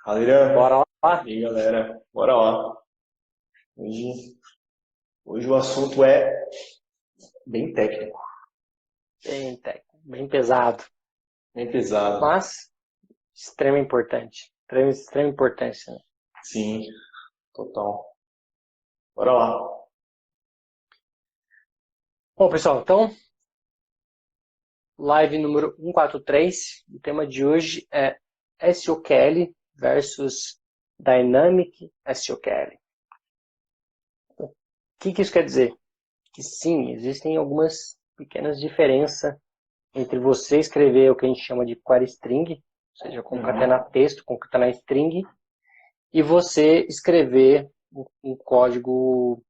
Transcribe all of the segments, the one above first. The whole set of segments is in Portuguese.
Adriano, Bora e lá? aí galera, bora lá. Hoje, hoje o assunto é bem técnico, Bem técnico, bem pesado, bem pesado. mas extrema importante. Extrema importância, né? Sim, total. Bora lá. Bom, pessoal, então, live número 143. O tema de hoje é SOQL versus Dynamic SOQL. O que isso quer dizer? Que sim, existem algumas pequenas diferenças entre você escrever o que a gente chama de query string, ou seja, Uhum. concatenar texto, concatenar string, e você escrever um código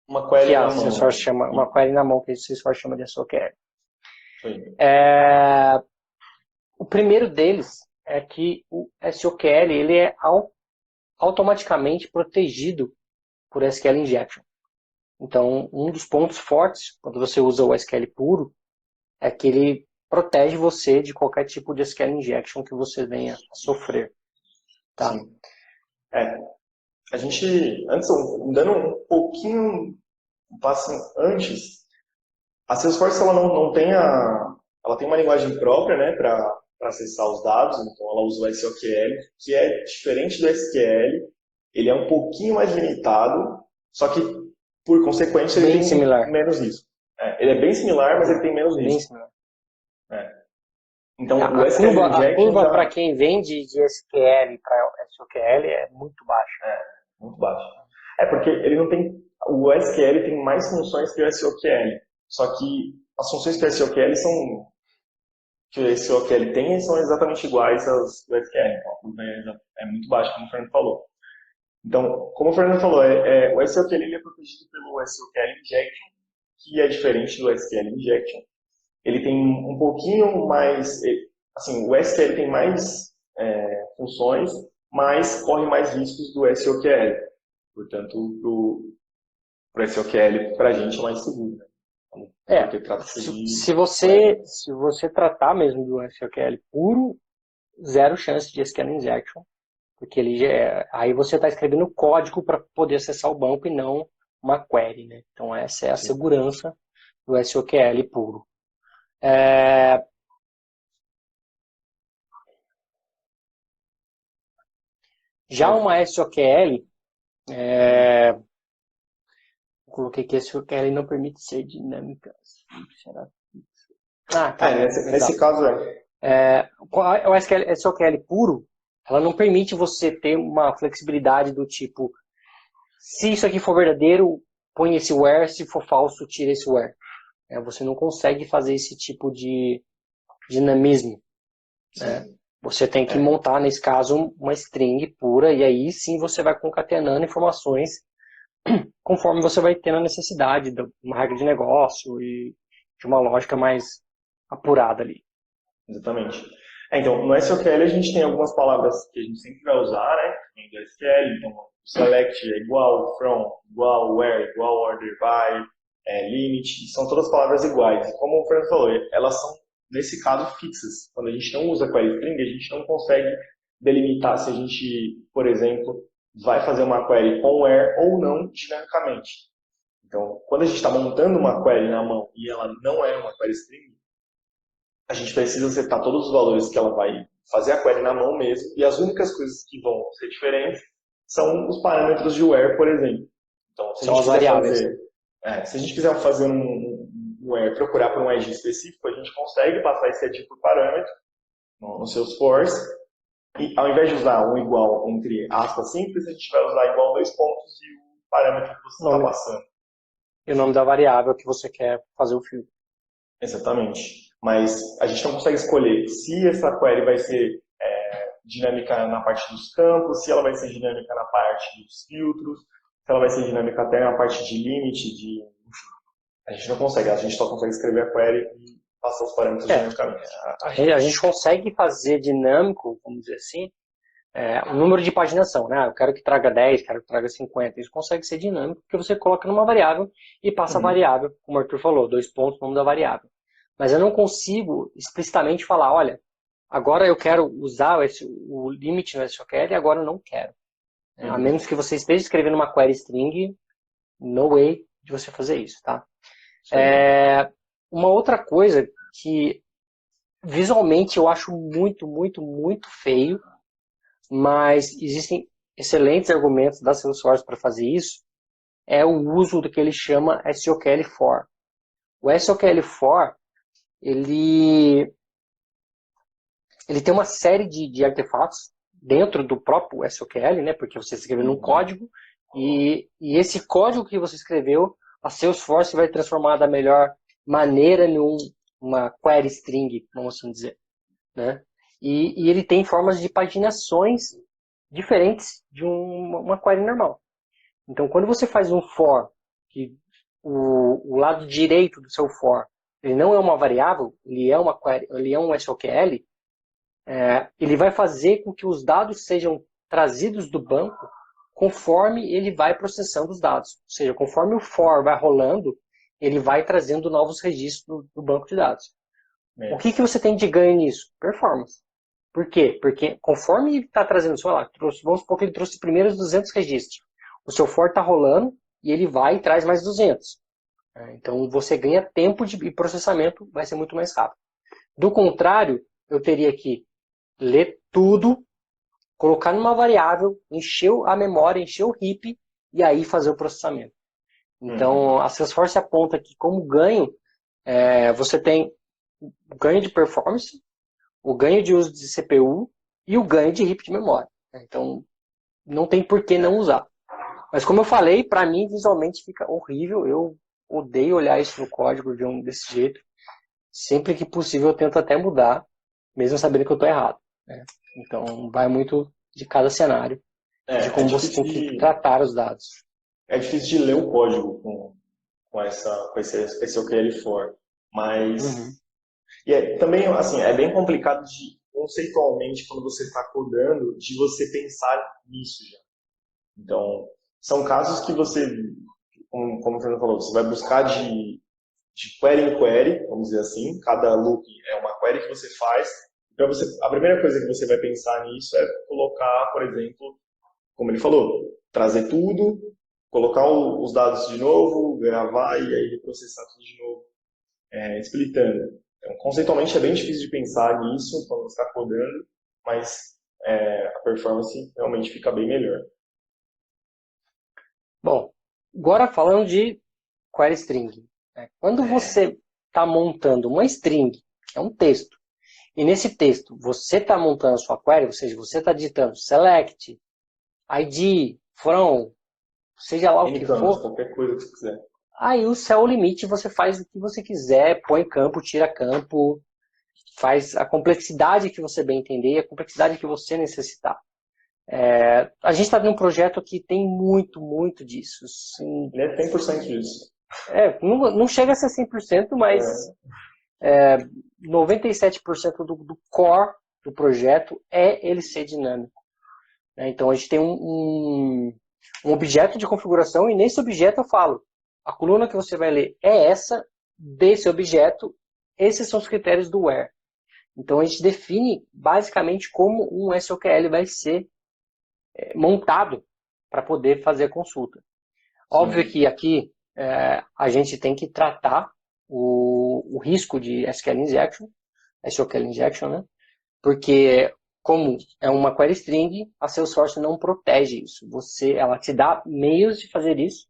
Uma que query a na mão. Salesforce chama, uma query na mão que a Salesforce chama de SOQL. Isso aí. O primeiro deles é que o SOQL ele é automaticamente protegido por SQL Injection. Então, um dos pontos fortes quando você usa o SQL puro é que ele protege você de qualquer tipo de SQL Injection que você venha a sofrer. Tá? Sim. É, a gente, antes, dando um pouquinho, um passo antes, a Salesforce ela não tem ela tem uma linguagem própria, né, para acessar os dados, então ela usa o SOQL, que é diferente do SQL, ele é um pouquinho mais limitado, só que por consequência ele Bem tem similar. menos risco. Ele é bem similar, mas ele tem menos Bem risco. similar. Né? Então o A SQL curva, a Injection curva para já quem vem de SQL para SOQL é muito baixa. é muito baixo. É porque ele não tem, o SQL tem mais funções que o SOQL, só que as funções que o SOQL são que esse OQL tem são exatamente iguais às do SQL. Então, a curva é muito baixa, como o Fernando falou. Então, como o Fernando falou, o SQL ele é protegido pelo SQL Injection, que é diferente do SQL Injection. Ele tem um pouquinho mais, assim, o SQL tem mais funções, mas corre mais riscos do SQL. Portanto, o SQL para a gente é mais seguro, né? É, Porque trata-se se, de se web. você se você tratar mesmo do SQL puro, zero chance de SQL injection, porque ele aí você está escrevendo código para poder acessar o banco e não uma query, né? Então essa é a Sim. segurança do SQL puro. É, já É, uma SOQL, é, coloquei que SOQL não permite ser dinâmica. Será? Ah, tá, nesse legal. caso é. O SQL puro, ela não permite você ter uma flexibilidade do tipo, se isso aqui for verdadeiro, põe esse where, se for falso, tira esse where. Você não consegue fazer esse tipo de dinamismo. Né? Sim. Você tem que É, montar, nesse caso, uma string pura, e aí sim você vai concatenando informações conforme você vai tendo a necessidade de uma regra de negócio e de uma lógica mais apurada ali. exatamente. Então, no SQL a gente tem algumas palavras que a gente sempre vai usar, né? Vem do SQL, então, select é igual, from, igual, where, igual, order by, limit, são todas palavras iguais. Como o Fernando falou, elas são, nesse caso, fixas. Quando a gente não usa query string, a gente não consegue delimitar se a gente, por exemplo, vai fazer uma query com where ou não dinamicamente. Então, quando a gente está montando uma query na mão e ela não é uma query string, a gente precisa setar todos os valores que ela vai fazer a query na mão mesmo, e as únicas coisas que vão ser diferentes são os parâmetros de where, por exemplo. Então, se a São gente as quiser variáveis. fazer, se a gente quiser fazer um where, procurar por um edge específico, a gente consegue passar esse edge por parâmetro no Salesforce, e ao invés de usar um igual entre aspas simples, a gente vai usar igual dois pontos e o parâmetro que você O está nome, passando. e o nome da variável que você quer fazer o filtro. Exatamente. Mas a gente não consegue escolher se essa query vai ser dinâmica na parte dos campos, se ela vai ser dinâmica na parte dos filtros, se ela vai ser dinâmica até na parte de limite, a gente não consegue, a gente só consegue escrever a query e passar os parâmetros É, dinamicamente. a gente consegue fazer dinâmico, vamos dizer assim, o número de paginação, né? Eu quero que traga 10, quero que traga 50. Isso consegue ser dinâmico porque você coloca numa variável e passa a Uhum. variável, como o Arthur falou, dois pontos, nome da variável. Mas eu não consigo explicitamente falar, olha, agora eu quero usar o limite no SQL e agora eu não quero. A menos que você esteja escrevendo uma query string, no way de você fazer isso, tá? Uma outra coisa que visualmente eu acho muito, muito, muito feio, mas existem excelentes argumentos da Salesforce para fazer isso, é o uso do que ele chama SOQL for. O SOQL for, ele tem uma série de artefatos dentro do próprio SOQL, né? Porque você escreveu num código e esse código que você escreveu, a Salesforce vai transformar da melhor maneira numa query string, vamos assim dizer, né? E ele tem formas de paginações diferentes de uma query normal. Então, quando você faz um for, que o lado direito do seu for, ele não é uma variável, ele é uma query, ele é um SOQL, ele vai fazer com que os dados sejam trazidos do banco conforme ele vai processando os dados. Ou seja, conforme o for vai rolando, ele vai trazendo novos registros do banco de dados. O que você tem de ganho nisso? Performance. Por quê? Porque conforme ele está trazendo, sei lá, vamos supor que ele trouxe os primeiros 200 registros. O seu for está rolando e ele vai e traz mais 200. Então você ganha tempo de processamento, vai ser muito mais rápido. Do contrário, eu teria que ler tudo, colocar numa variável, encher a memória, encher o heap e aí fazer o processamento. Então, a Salesforce aponta que como ganho, você tem o ganho de performance, o ganho de uso de CPU e o ganho de heap de memória. Então, não tem por que não usar. Mas como eu falei, para mim visualmente fica horrível. Eu odeio olhar isso no código desse jeito. Sempre que possível eu tento até mudar, mesmo sabendo que eu estou errado. Então, vai muito de cada cenário, de como você tem que tratar os dados. É difícil de ler o código com esse OQL for, mas também assim, é bem complicado conceitualmente quando você está codando, de você pensar nisso já. Então, são casos que você, como o Fernando falou, você vai buscar de query em query, vamos dizer assim, cada loop é uma query que você faz. Então, a primeira coisa que você vai pensar nisso é colocar, por exemplo, como ele falou, trazer tudo, colocar os dados de novo, gravar e aí processar tudo de novo, splitando. Então, conceitualmente é bem difícil de pensar nisso quando você está codando, mas a performance realmente fica bem melhor. Bom, agora falando de query string. Quando você está montando uma string, que é um texto, e nesse texto você está montando a sua query, ou seja, você está digitando select, id, from, seja lá o que for, qualquer coisa que você quiser. Aí o céu limite você faz o que você quiser, põe campo, tira campo, faz a complexidade que você bem entender e a complexidade que você necessitar. A gente está num projeto que tem muito, muito disso. Assim, ele é 100% disso. Não chega a ser 100%, mas 97% do core do projeto é ele ser dinâmico. Então a gente tem um objeto de configuração e nesse objeto eu falo, a coluna que você vai ler é essa, desse objeto, esses são os critérios do where. Então a gente define basicamente como um SOQL vai ser montado para poder fazer a consulta. Sim. Óbvio que aqui a gente tem que tratar o risco de SQL injection, né? Porque como é uma query string, a Salesforce não protege isso. Ela te dá meios de fazer isso.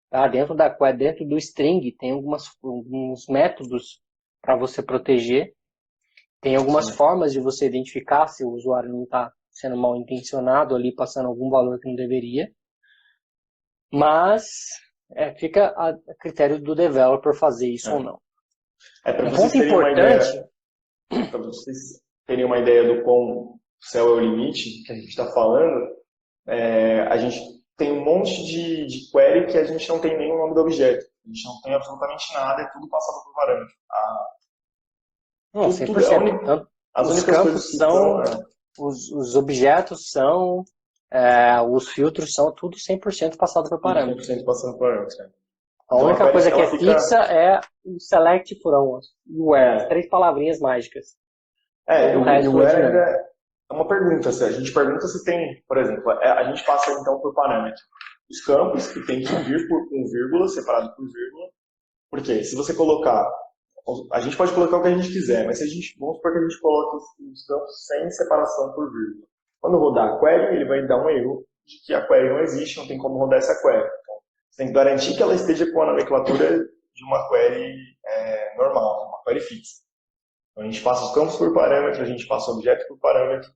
Tá? Dentro do string tem alguns métodos para você proteger. Tem algumas formas de você identificar se o usuário não está sendo mal intencionado ali, passando algum valor que não deveria. Mas fica a critério do developer fazer isso ou não. Para vocês terem uma ideia do quão céu é o limite que a gente está falando, a gente tem um monte de query que a gente não tem nem o nome do objeto. A gente não tem absolutamente nada, é tudo passado por parâmetro. Não, 100%. Os campos são, os objetos são, os filtros são tudo 100% passado por parâmetro. 100% passado por parâmetro. A única coisa que é fixa é o select from, o where, as 3 palavrinhas mágicas. O o resto é where dinâmico. é uma pergunta. Se a gente pergunta se tem, por exemplo, a gente passa então por parâmetro os campos, que tem que vir com vírgula, separado por vírgula. Porque se você colocar, a gente pode colocar o que a gente quiser, mas se a gente, vamos supor que a gente coloque os campos sem separação por vírgula. Quando rodar a query, ele vai dar um erro de que a query não existe, não tem como rodar essa query. Então, você tem que garantir que ela esteja com a nomenclatura de uma query normal, uma query fixa. Então, a gente passa os campos por parâmetro, a gente passa o objeto por parâmetro,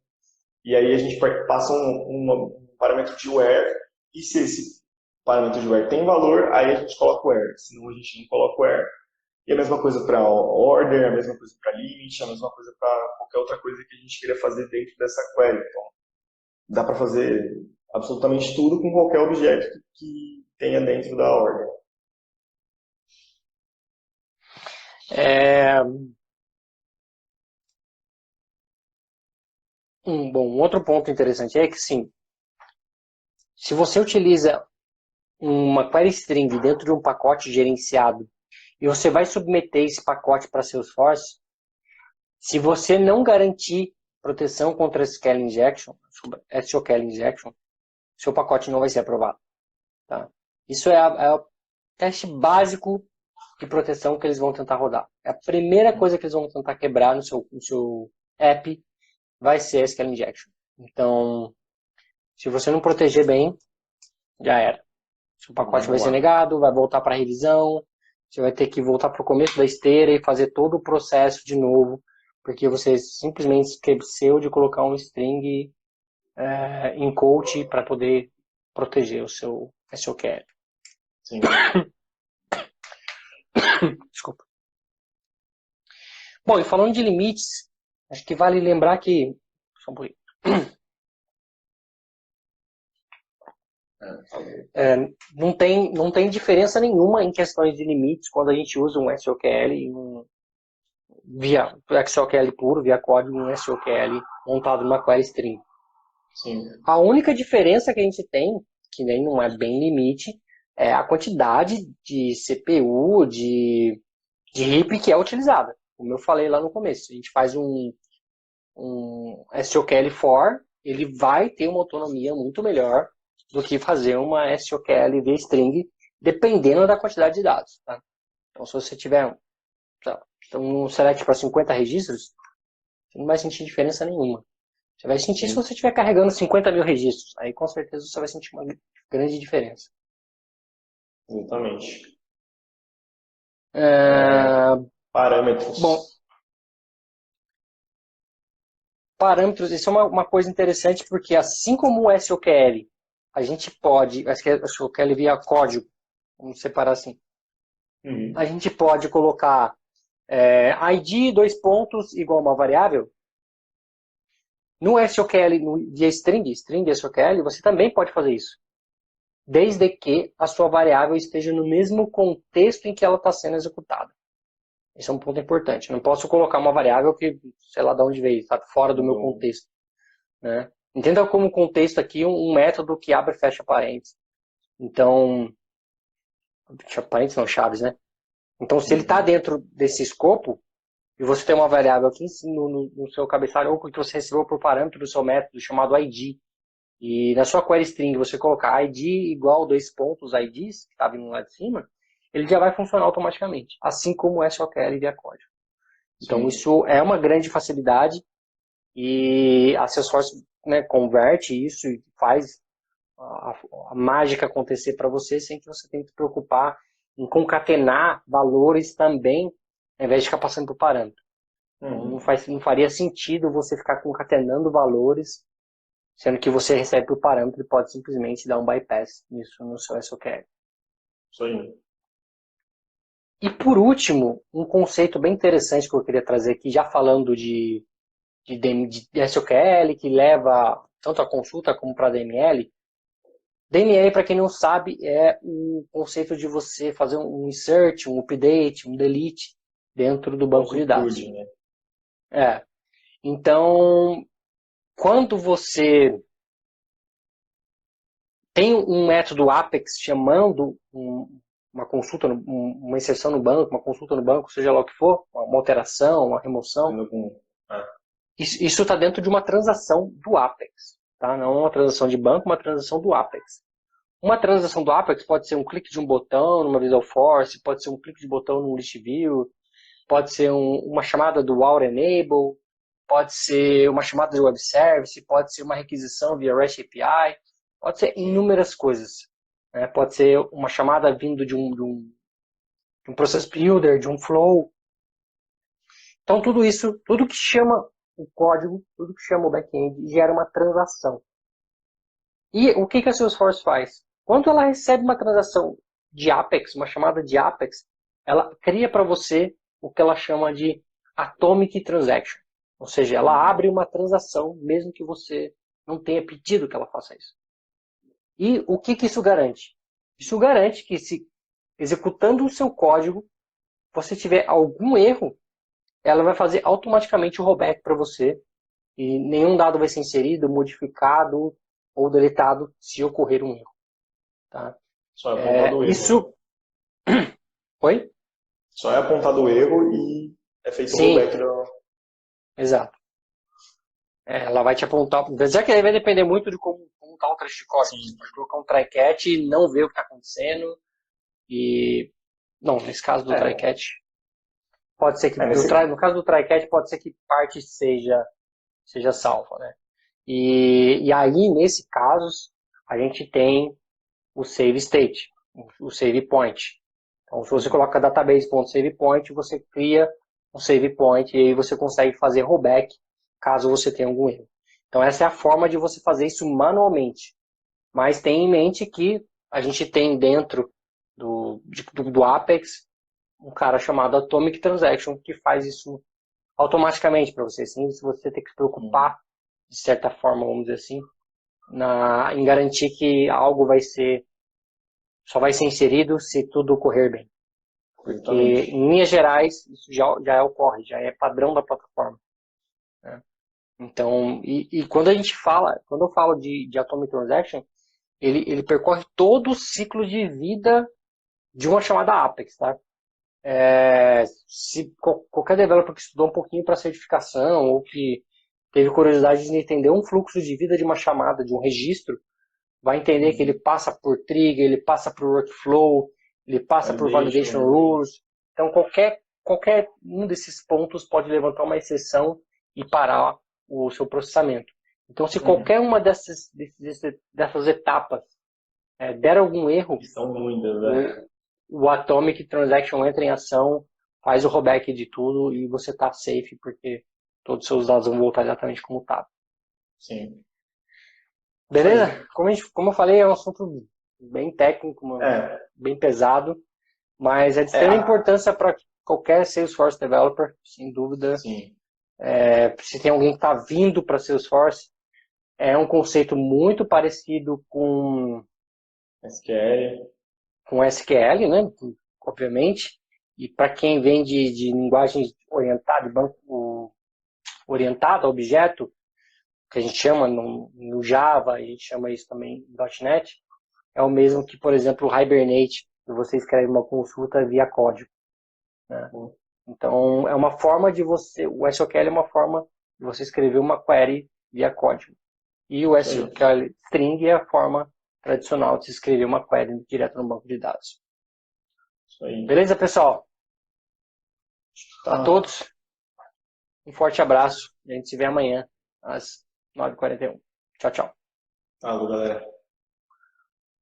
e aí a gente passa um parâmetro de where, e se esse parâmetro de where tem valor, aí a gente coloca o where, senão a gente não coloca o where. E a mesma coisa para order, a mesma coisa para limit, a mesma coisa para qualquer outra coisa que a gente queira fazer dentro dessa query. Então, dá para fazer absolutamente tudo com qualquer objeto que tenha dentro da order. Um outro ponto interessante é que, sim, se você utiliza uma query string dentro de um pacote gerenciado e você vai submeter esse pacote para Salesforce, se você não garantir proteção contra SQL injection, SQL injection, seu pacote não vai ser aprovado. Tá? Isso é o teste básico de proteção que eles vão tentar rodar. É a primeira coisa que eles vão tentar quebrar no seu app vai ser SQL injection. Então, se você não proteger bem, já era. Seu pacote vai ser negado, vai voltar para a revisão, você vai ter que voltar para o começo da esteira e fazer todo o processo de novo, porque você simplesmente esqueceu de colocar um string em quote para poder proteger o seu SQL. Sim. Desculpa. Bom, e falando de limites, acho que vale lembrar que... Só um pouquinho. Não tem diferença nenhuma em questões de limites quando a gente usa um SQL via SQL puro, via código, um SQL montado numa query string. Sim. A única diferença que a gente tem, que nem não é bem limite, é a quantidade de CPU, de heap que é utilizada. Como eu falei lá no começo, a gente faz um SQL for, ele vai ter uma autonomia muito melhor do que fazer uma SQL via string, dependendo da quantidade de dados. Tá? Então, se você tiver um select para 50 registros, você não vai sentir diferença nenhuma. Você vai sentir se você estiver carregando 50 mil registros. Aí, com certeza, você vai sentir uma grande diferença. Exatamente. Parâmetros. Bom, parâmetros, isso é uma coisa interessante, porque assim como o SQL, a gente pode, SQL via código, vamos separar assim, a gente pode colocar ID, igual uma variável. No SQL, via string SQL, você também pode fazer isso. Desde que a sua variável esteja no mesmo contexto em que ela está sendo executada. Esse é um ponto importante. Eu não posso colocar uma variável que, sei lá de onde veio, está fora do meu contexto. Né? Entenda como contexto aqui um método que abre e fecha parênteses. Então, parênteses não, chaves, né? Então, se ele está dentro desse escopo, e você tem uma variável aqui no seu cabeçalho, ou que você recebeu por parâmetro do seu método chamado ID, e na sua query string você colocar ID igual IDs, que está vindo lá de cima, ele já vai funcionar automaticamente, assim como o SQL via código. Então, isso é uma grande facilidade, e a Salesforce, né, converte isso e faz a mágica acontecer para você sem que você tenha que se preocupar em concatenar valores também, ao invés de ficar passando por parâmetro. Então, não faria sentido você ficar concatenando valores, sendo que você recebe por parâmetro e pode simplesmente dar um bypass nisso no seu SQL. Isso aí. E por último, um conceito bem interessante que eu queria trazer aqui, já falando de SQL, que leva tanto a consulta como para a DML. DML, para quem não sabe, é o conceito de você fazer um insert, um update, um delete dentro do banco de dados. Né? Então, quando você tem um método Apex chamando uma consulta, uma inserção no banco, uma consulta no banco, seja lá o que for, uma alteração, uma remoção, Isso está dentro de uma transação do Apex, tá? Não uma transação de banco, uma transação do Apex. Uma transação do Apex pode ser um clique de um botão numa Visual Force, pode ser um clique de botão num List View, pode ser uma chamada do Auth Enable, pode ser uma chamada de Web Service, pode ser uma requisição via REST API, pode ser inúmeras coisas. Né? Pode ser uma chamada vindo de um Process Builder, de um Flow. Então tudo isso, tudo que chama o código, tudo que chama o back-end, gera uma transação. E o que a Salesforce faz? Quando ela recebe uma transação de Apex, uma chamada de Apex, ela cria para você o que ela chama de Atomic Transaction. Ou seja, ela abre uma transação, mesmo que você não tenha pedido que ela faça isso. E o que isso garante? Isso garante que, se executando o seu código, você tiver algum erro, ela vai fazer automaticamente o rollback para você e nenhum dado vai ser inserido, modificado ou deletado se ocorrer um erro. Tá? Só é apontado o erro. Isso... Oi? Só é apontado o erro e é feito o rollback da... Exato. Ela vai te apontar... Apesar que aí vai depender muito de como está o trecho de código. Você pode colocar um try-catch e não ver o que está acontecendo. E... Não, nesse caso do try-catch... Pode ser que... No caso do try-catch, pode ser que parte seja salva, né? E aí, nesse caso, a gente tem o save state, o save point. Então, se você coloca database.savepoint, você cria um save point e aí você consegue fazer rollback caso você tenha algum erro. Então, essa é a forma de você fazer isso manualmente. Mas tenha em mente que a gente tem dentro do Apex um cara chamado Atomic Transaction que faz isso automaticamente para você, sem você ter que se preocupar, de certa forma, vamos dizer assim, em garantir que algo só vai ser inserido se tudo ocorrer bem. Porque, em linhas gerais, isso já ocorre, já é padrão da plataforma. Né? Então, e quando eu falo de Atomic Transaction, ele percorre todo o ciclo de vida de uma chamada Apex, tá? Se qualquer developer que estudou um pouquinho para certificação ou que teve curiosidade de entender um fluxo de vida de uma chamada, de um registro, vai entender que ele passa por trigger, ele passa por workflow, ele passa por validation rules. Então, qualquer um desses pontos pode levantar uma exceção e parar o seu processamento. Então, se qualquer uma dessas etapas der algum erro, são muitas, né? O Atomic Transaction entra em ação, faz o rollback de tudo e você está safe porque todos os seus dados vão voltar exatamente como estava. Sim. Beleza? Como eu falei, é um assunto bem técnico, bem pesado, mas é de extrema importância para qualquer Salesforce developer, sem dúvida. Sim. Se tem alguém que está vindo para Salesforce, é um conceito muito parecido com SQL, né? Obviamente. E para quem vem de linguagem orientada, de banco orientado a objeto, que a gente chama no Java, a gente chama isso também em .NET, é o mesmo que, por exemplo, o Hibernate, que você escreve uma consulta via código. Né? Então, é uma forma de o SQL é uma forma de você escrever uma query via código. E o SQL String é a forma tradicional de se escrever uma query direto no banco de dados. Isso aí. Beleza, pessoal? A todos, um forte abraço. A gente se vê amanhã às 9h41. Tchau, tchau. Falou, galera.